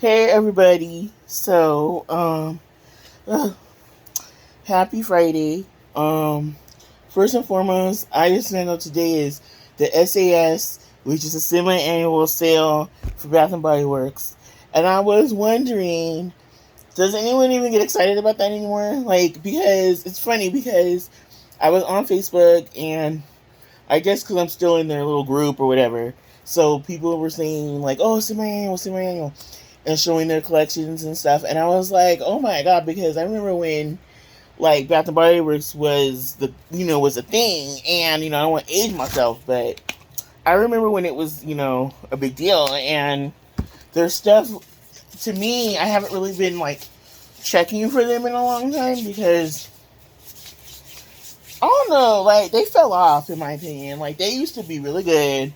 Hey everybody. Uh, happy Friday. Um, First and foremost, I just know today is the SAS, which is a semi-annual sale for Bath and Body Works. And I was wondering, does anyone even get excited about that anymore? Like, because it's funny because I was on Facebook and I guess because I'm still in their little group or whatever. So people were saying like, "Oh, semi-annual, semi-annual," and showing their collections and stuff. And I was like, "Oh my god!" Because I remember when like Bath and Body Works was a thing, and I don't want to age myself, but I remember when it was a big deal. And their stuff, to me, I haven't really been like checking for them in a long time because I don't know, like they fell off in my opinion. Like they used to be really good.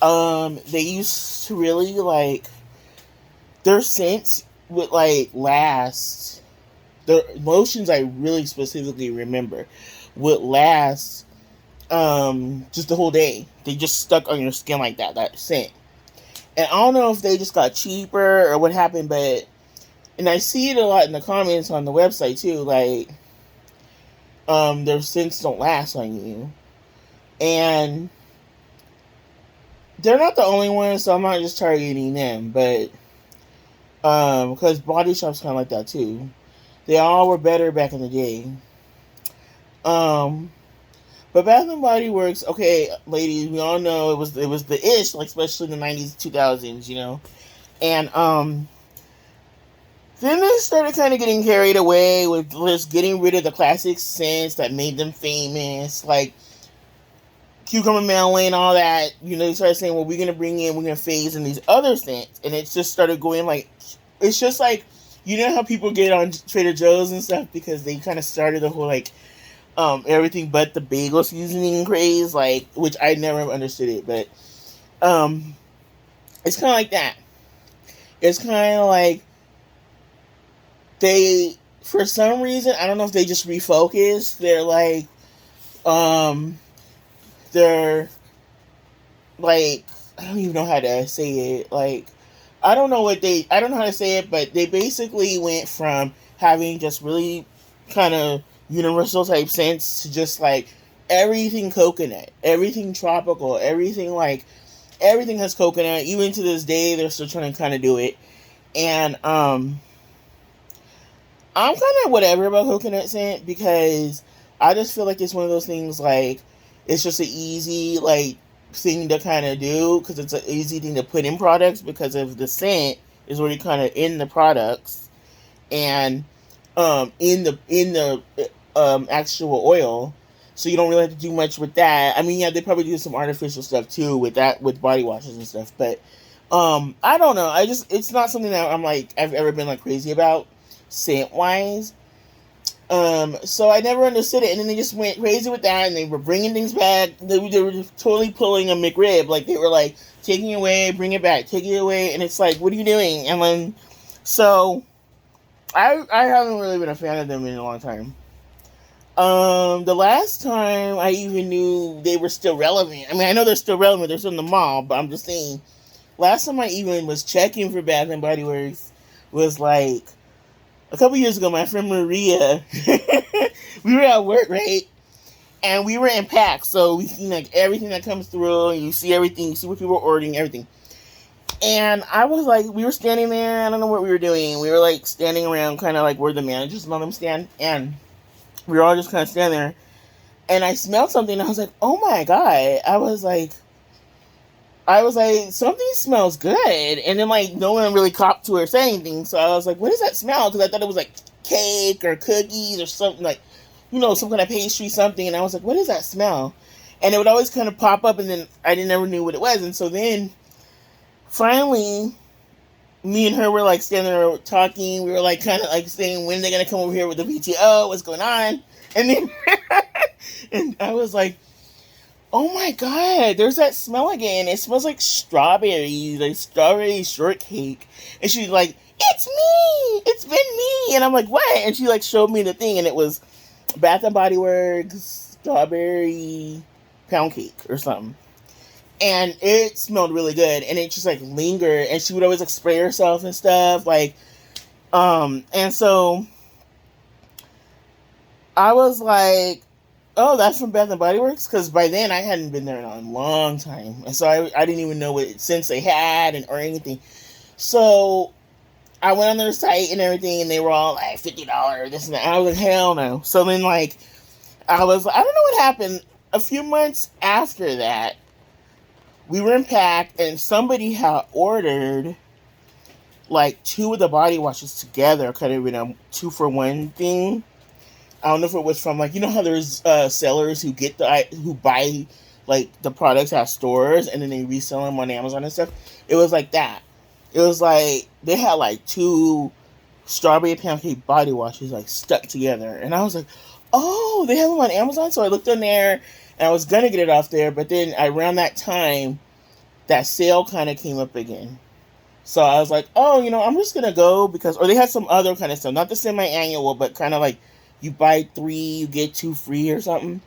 They used to really like their scents would like last. Their lotions I really specifically remember would last just the whole day. They just stuck on your skin like that scent. And I don't know if they just got cheaper or what happened, but and I see it a lot in the comments on the website too, like their scents don't last on you. And they're not the only ones, so I'm not just targeting them, but because Body Shop's kind of like that too. They all were better back in the day. Um, but Bath and Body Works, okay, ladies, we all know it was the ish, like especially in the 90s, 2000s. And then they started kind of getting carried away with just getting rid of the classic scents that made them famous, like cucumber melon and all that. They started saying, well, we're gonna phase in these other scents, and it just started going like, it's just like, how people get on Trader Joe's and stuff because they kind of started the whole like everything but the bagel seasoning craze, like, which I never understood it, but it's kind of like that. It's kind of like they, for some reason, I don't know if they just refocused. They're like, they're like, I don't even know how to say it. Like, I don't know how to say it, but they basically went from having just really kind of universal type scents to just like everything coconut, everything tropical, everything has coconut. Even to this day, they're still trying to kind of do it. And I'm kind of whatever about coconut scent because I just feel like it's one of those things like it's just an easy like thing to kind of do because it's an easy thing to put in products because of the scent is already kind of in the products and in the actual oil, so you don't really have to do much with that. I mean, yeah, they probably do some artificial stuff too with that, with body washes and stuff, but I don't know. It's not something that I've ever been like crazy about scent wise. So I never understood it, and then they just went crazy with that, and they were bringing things back. They were just totally pulling a McRib, like they were like taking it away, bring it back, take it away, and it's like, what are you doing? And then, so I haven't really been a fan of them in a long time. The last time I even knew they were still relevant. I mean, I know they're still relevant. They're still in the mall, but I'm just saying. Last time I even was checking for Bath and Body Works was like a couple years ago. My friend Maria, we were at work, right? And we were in packs, so we see like everything that comes through, and you see everything, you see what people are ordering, everything. And I was like, we were standing there, I don't know what we were doing. We were like standing around, kind of like where the managers let them stand, and we were all just kind of standing there. And I smelled something, and I was like, oh my god. I was like, something smells good. And then, like, no one really copped to or said anything. So I was like, what does that smell? Because I thought it was, like, cake or cookies or something, like, some kind of pastry, something. And I was like, what does that smell? And it would always kind of pop up, and then I never knew what it was. And so then, finally, me and her were, like, standing there talking. We were, like, kind of, like, saying, when are they going to come over here with the PTO? What's going on? And then, and I was like, oh my god, there's that smell again. It smells like strawberries, like strawberry shortcake. And she's like, it's me! It's been me! And I'm like, what? And she like showed me the thing, and it was Bath and Body Works strawberry pound cake or something. and it smelled really good, and it just like lingered, and she would always like spray herself and stuff, like, and so I was like, oh, that's from Bath and Body Works, because by then I hadn't been there in a long time, and so I didn't even know what scents they had or anything. So I went on their site and everything, and they were all like $50, this and that. And I was like, hell no. So then, like, I don't know what happened. A few months after that, we were in Pack, and somebody had ordered like two of the body washes together, kind of in a 2-for-1 thing. I don't know if it was from, like, you know how there's sellers who buy like the products at stores and then they resell them on Amazon and stuff. It was like that. It was like they had like two strawberry pancake body washes like stuck together, and I was like, oh, they have them on Amazon. So I looked on there, and I was gonna get it off there, but then around that time, that sale kind of came up again. So I was like, oh, I'm just gonna go, because, or they had some other kind of stuff, not the semi-annual, but kind of like you buy 3, you get 2 free or something.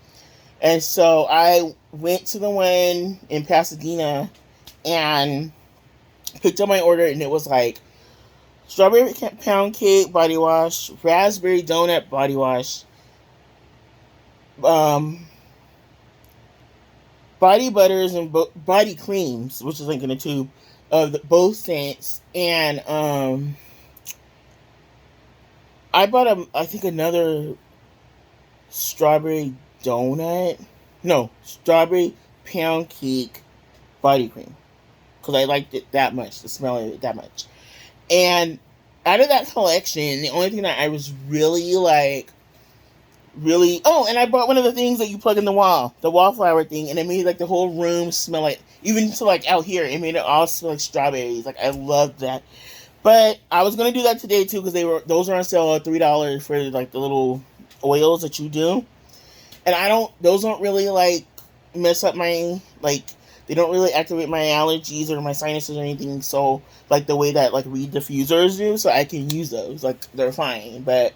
And so I went to the one in Pasadena and picked up my order, and it was like strawberry pound cake body wash, raspberry donut body wash, body butters and body creams, which is like in a tube of both scents, and I bought I think another strawberry strawberry pound cake body cream, because I liked it that much, the smell of it that much. And out of that collection, the only thing that I was really and I bought one of the things that you plug in the wallflower thing, and it made like the whole room smell like, even to like out here, it made it all smell like strawberries. Like, I loved that. But I was gonna do that today too, because those are on sale at $3 for like the little oils that you do. And those don't really like mess up my, like, they don't really activate my allergies or my sinuses or anything, so like the way that like weed diffusers do, so I can use those, like, they're fine. But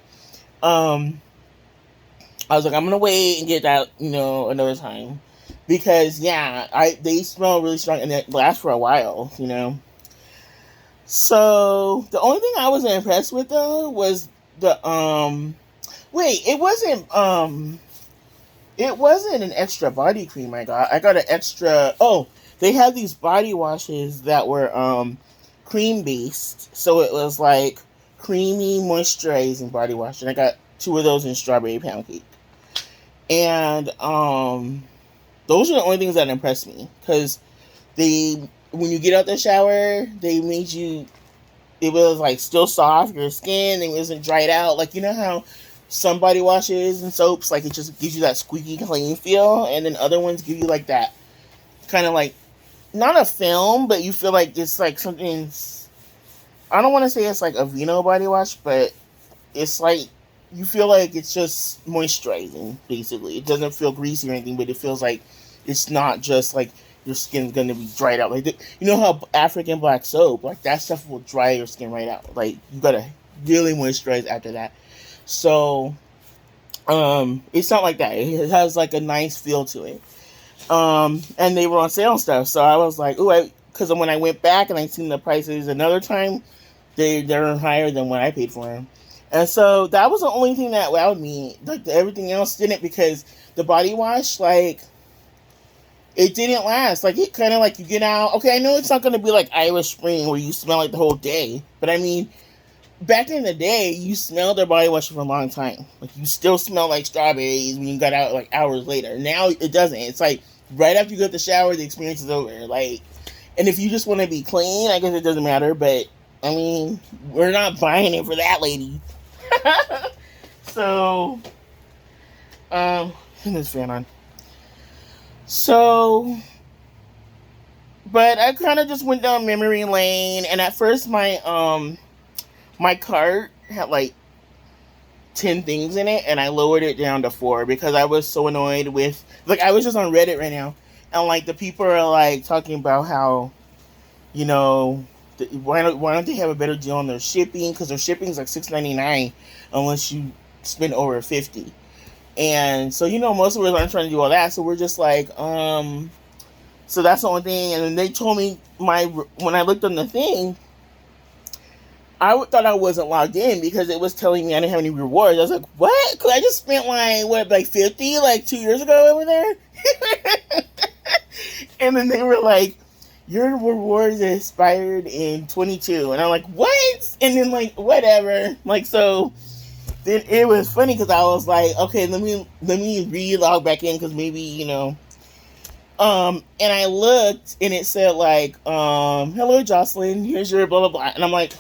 I was like, I'm gonna wait and get that, another time, because they smell really strong and they last for a while. So the only thing I wasn't impressed with though was the it wasn't an extra body cream I got. I got an extra. Oh, they had these body washes that were cream based, so it was like creamy moisturizing body wash, and I got 2 of those in strawberry pound cake. And those are the only things that impressed me, because when you get out the shower, they made you. It was like still soft, your skin. It wasn't dried out. Like, you know how some body washes and soaps, like, it just gives you that squeaky clean feel, and then other ones give you like that kind of like, not a film, but you feel like it's like something. I don't want to say it's like a Vino body wash, but it's like you feel like it's just moisturizing, basically. It doesn't feel greasy or anything, but it feels like it's not just like your skin's gonna be dried out. Like, you know how African black soap, like, that stuff will dry your skin right out. Like, you gotta really moisturize after that. So it's not like that. It has like a nice feel to it. And they were on sale and stuff, so I was like, ooh, because when I went back and I seen the prices another time, they're higher than what I paid for them. And so that was the only thing that wowed me. Like, everything else didn't, because the body wash, like, it didn't last. Like, it kind of like, you get out. Okay, I know it's not going to be like Irish Spring where you smell like the whole day. But I mean, back in the day, you smelled their body wash for a long time. Like, you still smell like strawberries when you got out like hours later. Now it doesn't. It's like right after you get the shower, the experience is over. Like, and if you just want to be clean, I guess it doesn't matter. But I mean, we're not buying it for that, lady. So, turn this fan on. So, but I kind of just went down memory lane, and at first my cart had like 10 things in it, and I lowered it down to 4 because I was so annoyed with, like, I was just on Reddit right now, and like the people are like talking about how, why don't they have a better deal on their shipping, because their shipping is like $6.99 unless you spend over $50. And so, most of us aren't trying to do all that, so we're just like, So that's the only thing. And then they told me when I looked on the thing, I thought I wasn't logged in because it was telling me I didn't have any rewards. I was like, what? Because I just spent like 50 like 2 years ago over there. And then they were like, your rewards expired in 22. And I'm like, what? And then like, whatever. Like, so then it was funny because I was like, okay, let me re-log back in because maybe, and I looked and it said like, hello Jocelyn, here's your blah blah blah. And I'm like,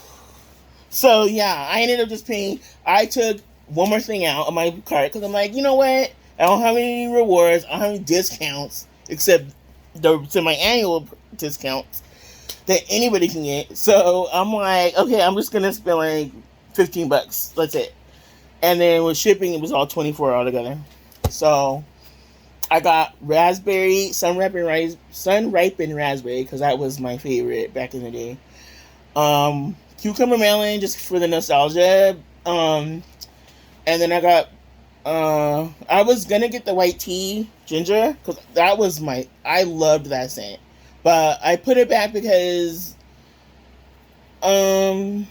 so yeah, I ended up just paying. I took one more thing out of my cart because I'm like, you know what? I don't have any rewards. I don't have any discounts except the semi-annual discounts that anybody can get. So I'm like, okay, I'm just gonna spend like $15. That's it. And then with shipping, it was all 24 altogether. So I got raspberry, sun-ripened raspberry because that was my favorite back in the day. Cucumber melon just for the nostalgia. And then I got I was gonna get the white tea ginger because that was I loved that scent, but I put it back because I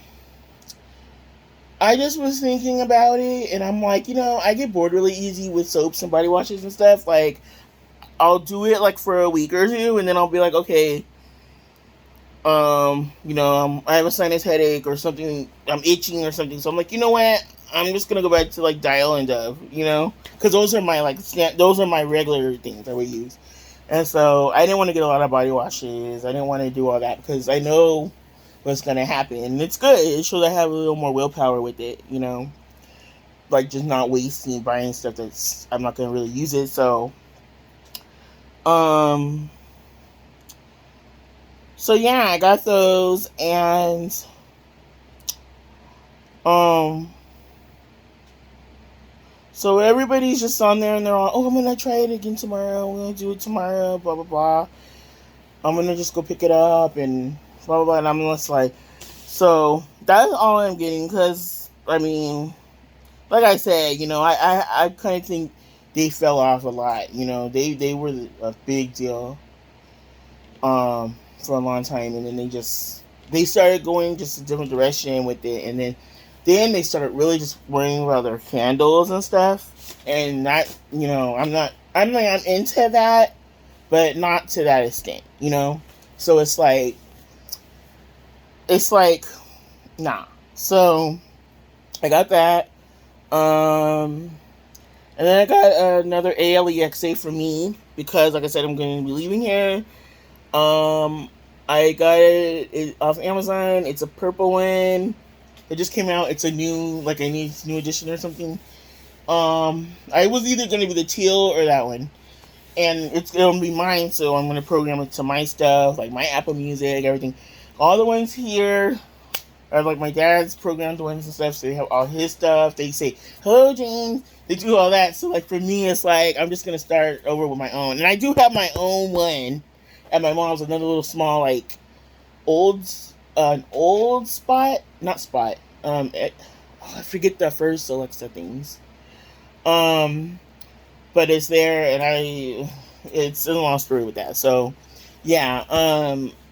just was thinking about it and I'm like, I get bored really easy with soaps and body washes and stuff. Like I'll do it like for a week or two and then I'll be like, okay, I have a sinus headache or something, I'm itching or something, so I'm like, you know what, I'm just gonna go back to like Dial and Dove, because those are my those are my regular things I would use. And so I didn't want to get a lot of body washes, I didn't want to do all that because I know what's gonna happen, and it's good, it shows I have a little more willpower with it, like just not wasting buying stuff that's I'm not gonna really use it. Um so yeah, I got those, and so everybody's just on there and they're all, oh, I'm gonna try it again tomorrow, I'm gonna do it tomorrow, blah blah blah. I'm gonna just go pick it up and blah blah blah. And I'm just like, so that's all I'm getting because I mean, like I said, I kind of think they fell off a lot. They were a big deal for a long time, and then they started going just a different direction with it, and then they started really just worrying about their candles and stuff, and that I'm into that, but not to that extent, so it's like nah. So I got that, and then I got another ALEXA for me because, like I said, I'm going to be leaving here. I got it off Amazon. It's a purple one. It just came out. It's a new, like I need new edition or something. I was either going to be the teal or that one, and it'll be mine. So I'm going to program it to my stuff, like my Apple Music, everything. All the ones here are like my dad's programmed ones and stuff. So they have all his stuff. They say hello, James. They do all that. So like for me, it's like I'm just going to start over with my own, and I do have my own one at my mom's, another little small like an old spot, not spot. I forget the first Alexa things. But it's there, and it's a long story with that. So, yeah.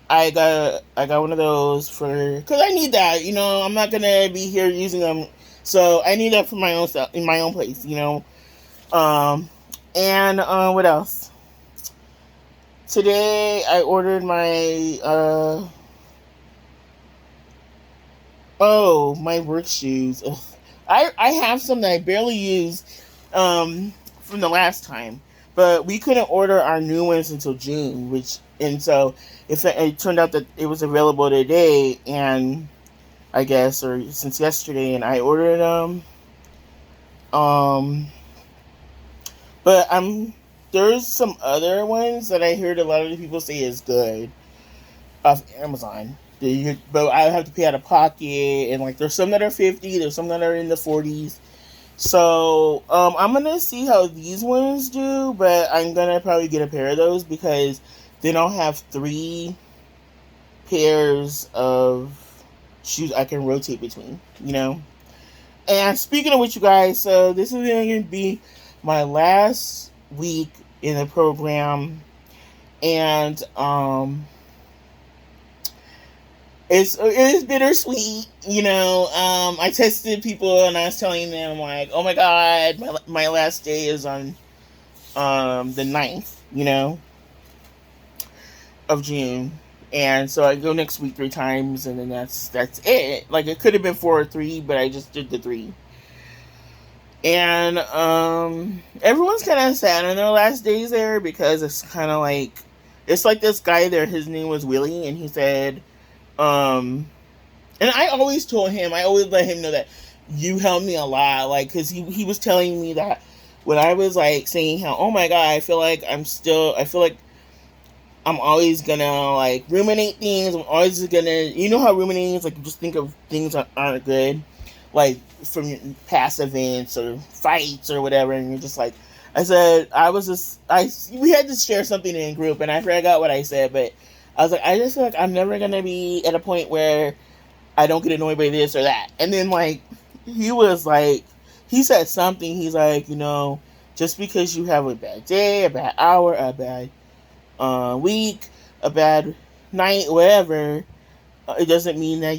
I got one of those because I need that. I'm not gonna be here using them, so I need that for my own stuff in my own place. And what else? Today I ordered my my work shoes. Ugh. I have some that I barely used from the last time, but we couldn't order our new ones until June, and so it turned out that it was available today, and I guess or since yesterday, and I ordered them. But there's some other ones that I heard a lot of the people say is good off Amazon. But I have to pay out of pocket, and like there's some that are 50, there's some that are in the 40s. So I'm gonna see how these ones do, but I'm gonna probably get a pair of those because then I'll have 3 pairs of shoes I can rotate between. And speaking of which, you guys, so this is going to be my last week in the program, And it is bittersweet, I tested people and I was telling them like, oh my god, my last day is on the 9th, of June. And so I go next week 3 times, and then that's it. Like, it could have been 4 or 3, but I just did the 3. And everyone's kind of sad on their last days there, because it's kind of like, it's like this guy there. His name was Willie, and he said, and I always told him, I always let him know that you helped me a lot, like, because he was telling me that when I was like saying how, oh my god, I feel like I'm always gonna like ruminate things. I'm always gonna, how ruminating is, like, you just think of things that aren't good, like from past events or fights or whatever, and you're just like, I said, we had to share something in a group, and I forgot what I said, but I was like, I just feel like I'm never gonna be at a point where I don't get annoyed by this or that. And then, like, he was like, he said something, he's like, just because you have a bad day, a bad hour, a bad week, a bad night, whatever, it doesn't mean that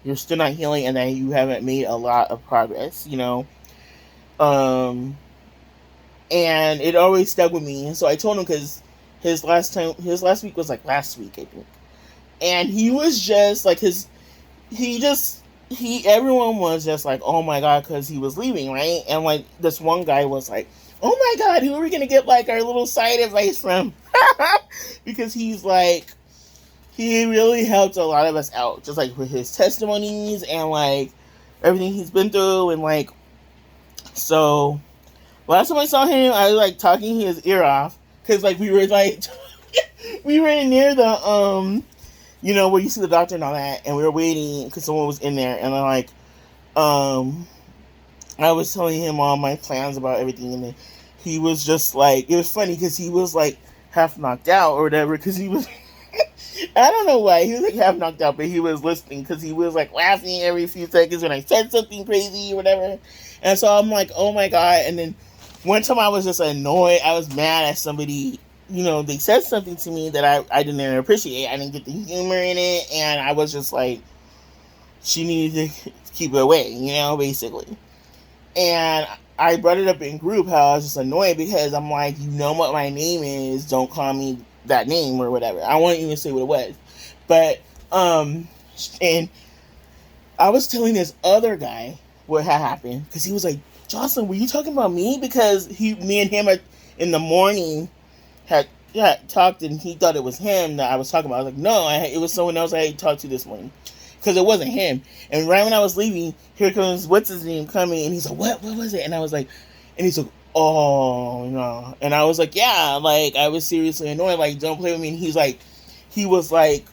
you're still not healing and that you haven't made a lot of progress, Um, and it always stuck with me. And so I told him, because his last week was like last week, I think. And he was just like, everyone was just like, oh my god, because he was leaving, right? And like, this one guy was like, oh my god, who are we gonna get like our little side advice from? Because he's like, he really helped a lot of us out, just like with his testimonies and like everything he's been through. And like, so last time I saw him, I was like talking his ear off, because like we were like we were near the where you see the doctor and all that, and we were waiting because someone was in there, and I was telling him all my plans about everything, and then he was just like, it was funny because he was like half knocked out or whatever, because he was I don't know why he was like half knocked out, but he was listening, because he was like laughing every few seconds when I said something crazy or whatever. And so I'm like, oh my god. And then one time I was just annoyed, I was mad at somebody. They said something to me that I didn't appreciate. I didn't get the humor in it, and I was just like, she needed to keep it away, basically. And I brought it up in group how I was just annoyed, because I'm like, you know what my name is, don't call me that name or whatever. I won't even say what it was. But, and I was telling this other guy what had happened, because he was like, Jocelyn, were you talking about me? Because me and him in the morning had talked, and he thought it was him that I was talking about. I was like, no, it was someone else I had talked to this morning, because it wasn't him. And right when I was leaving, here comes what's his name coming, and he's like, what was it? And I was like, and he's like, oh no. And I was like, yeah, like, I was seriously annoyed, like, don't play with me. And he was like,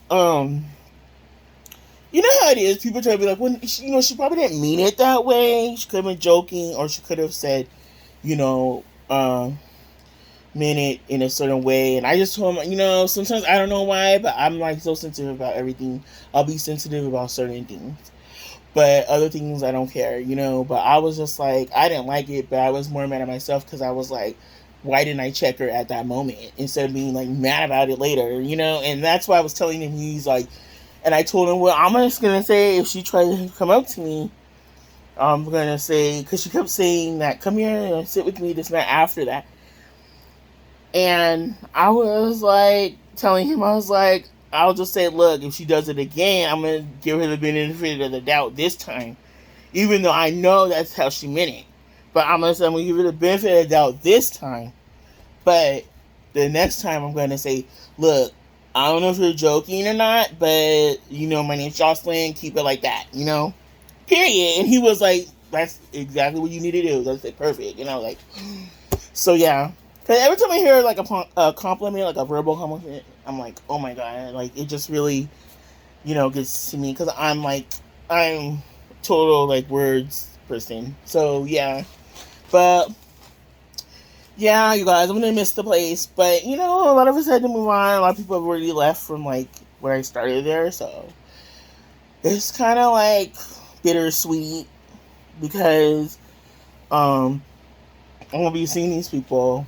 you know how it is, people try to be like, well, she probably didn't mean it that way, she could have been joking, or she could have said, meant it in a certain way. And I just told him, sometimes I don't know why, but I'm like so sensitive about everything. I'll be sensitive about certain things, but other things I don't care, But I was just like, I didn't like it, but I was more mad at myself, because I was like, why didn't I check her at that moment instead of being like mad about it later, And that's why I was telling him. He's like, and I told him, well, I'm just gonna say, if she tries to come up to me, I'm gonna say, because she kept saying that, come here and sit with me this night after that. And I was like, telling him, I was like, I'll just say, look, if she does it again, I'm going to give her the benefit of the doubt this time. Even though I know that's how she meant it. But I'm going to give her the benefit of the doubt this time. But the next time I'm going to say, look, I don't know if you're joking or not, but, my name's Jocelyn, keep it like that, Period. And he was like, that's exactly what you need to do. That's it, perfect. Like, so yeah. Because every time I hear like a compliment, like a verbal compliment, I'm like, oh my god, like, it just really, gets to me, because I'm total like words person. So yeah, but yeah, you guys, I'm gonna miss the place, but a lot of us had to move on. A lot of people have already left from like where I started there, so it's kind of like bittersweet, because I'm gonna be seeing these people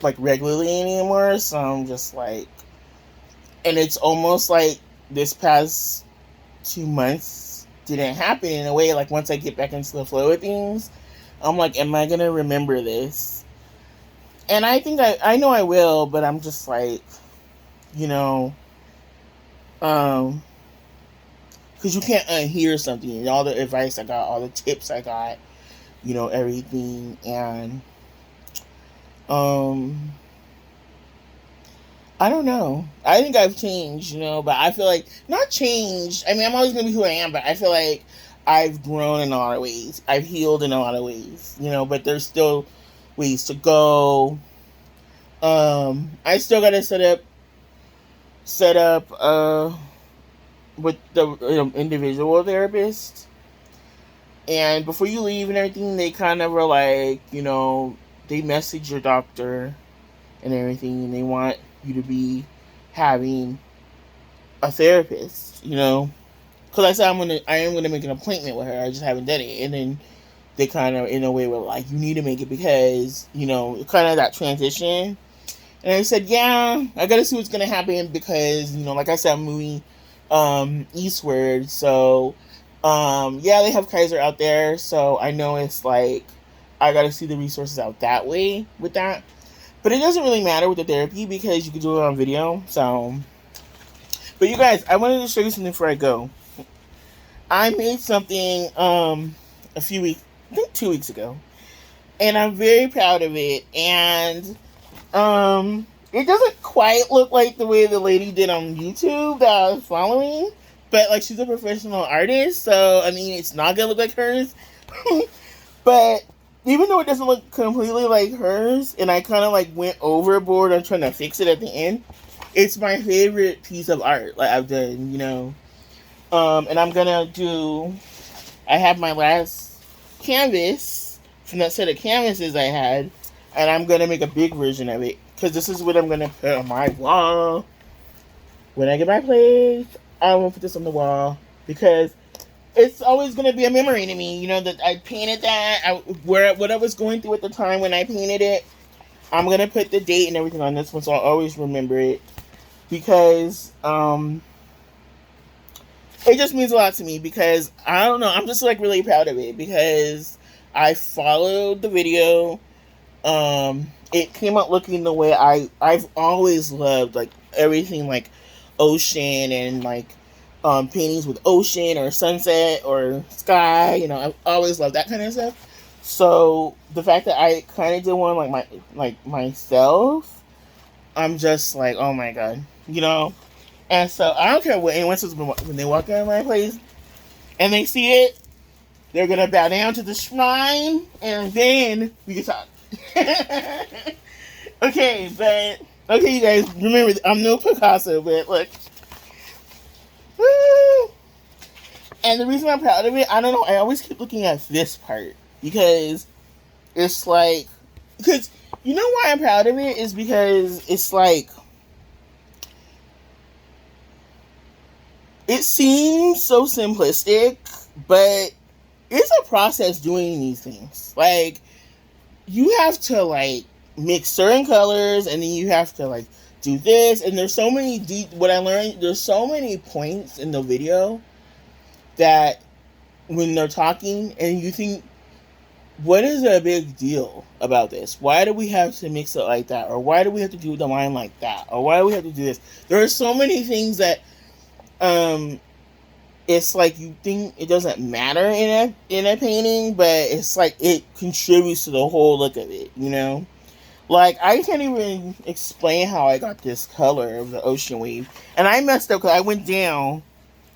like regularly anymore. So I'm just like, and it's almost like this past 2 months didn't happen in a way. Like once I get back into the flow of things, I'm like, am I gonna remember this? And I think I know I will, but I'm just like, you know, um, because you can't unhear something. All the advice I got, all the tips I got, everything, and um, I don't know. I think I've changed, but I feel like not changed. I mean, I'm always gonna be who I am, but I feel like I've grown in a lot of ways. I've healed in a lot of ways, but there's still ways to go. I still gotta set up with the individual therapist, and before you leave and everything, they kind of are like, they message your doctor and everything, and they want you to be having a therapist, because I said I am gonna make an appointment with her. I just haven't done it, and then they kind of in a way were like, you need to make it because kind of that transition. And I said, yeah, I gotta see what's gonna happen because like I said, I'm moving eastward, so yeah, they have Kaiser out there, so I know it's like I gotta see the resources out that way with that. But it doesn't really matter with the therapy because you can do it on video. So, but you guys, I wanted to show you something before I go. I made something a few weeks, I think 2 weeks ago, and I'm very proud of it. And it doesn't quite look like the way the lady did on YouTube that I was following, but like she's a professional artist, so I mean it's not gonna look like hers. But even though it doesn't look completely like hers, and I kind of like went overboard on trying to fix it at the end, it's my favorite piece of art like I've done, and I'm gonna do. I have my last canvas from that set of canvases I had, and I'm gonna make a big version of it because this is what I'm gonna put on my wall. When I get my place, I will put this on the wall because it's always going to be a memory to me, that I painted that, what I was going through at the time when I painted it. I'm going to put the date and everything on this one, so I'll always remember it, because it just means a lot to me, because, I don't know, I'm just, like, really proud of it, because I followed the video. It came out looking the way I've always loved, like, everything, like, ocean and, like, paintings with ocean or sunset or sky. I've always loved that kind of stuff. So the fact that I kind of did one like myself, I'm just like, oh my god, And so I don't care what anyone says when they walk in my place and they see it, they're gonna bow down to the shrine, and then we can talk. Okay, you guys, remember I'm no Picasso, but look. Woo! And the reason I'm proud of it, I don't know, I always keep looking at this part because it's like, because you know why I'm proud of it is because it's like, it seems so simplistic, but it's a process doing these things. Like, you have to like mix certain colors, and then you have to like do this, and there's so many what I learned, there's so many points in the video that when they're talking and you think, what is a big deal about this? Why do we have to mix it like that? Or why do we have to do the line like that? Or why do we have to do this? There are so many things that it's like you think it doesn't matter in a painting, but it's like it contributes to the whole look of it, Like, I can't even explain how I got this color of the ocean wave. And I messed up because I went down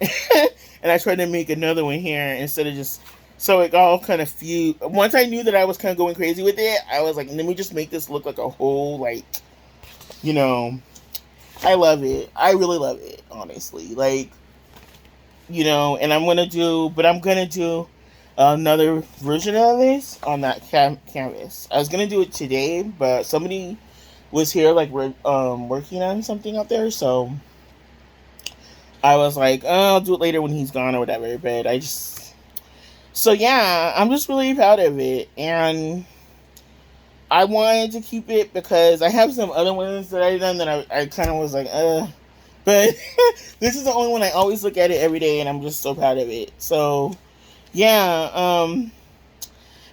and I tried to make another one here instead of just... So it all kind of fused. Once I knew that I was kind of going crazy with it, I was like, let me just make this look like a whole, like, I love it. I really love it, honestly. Like, and I'm going to do another version of this on that canvas. I was gonna do it today, but somebody was here like working on something out there, so I was like, oh, I'll do it later when he's gone or whatever. But so yeah, I'm just really proud of it, and I wanted to keep it because I have some other ones that I've done that I kind of was like, but this is the only one I always look at it every day, and I'm just so proud of it. So yeah,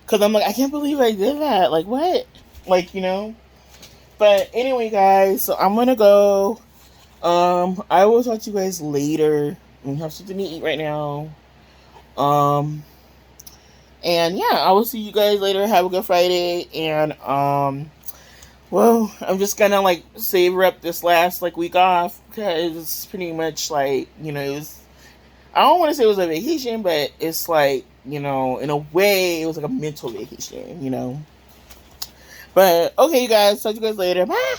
because I'm like, I can't believe I did that. Like, what? Like, you know. But anyway, guys, so I'm gonna go. I will talk to you guys later. We have something to eat right now. Um, and yeah, I will see you guys later. Have a good Friday, and well, I'm just gonna like savor up this last like week off because it's pretty much like, you know, it was. I don't want to say it was a vacation, but it's like, you know, in a way, it was like a mental vacation, you know. But okay, you guys, talk to you guys later. Bye.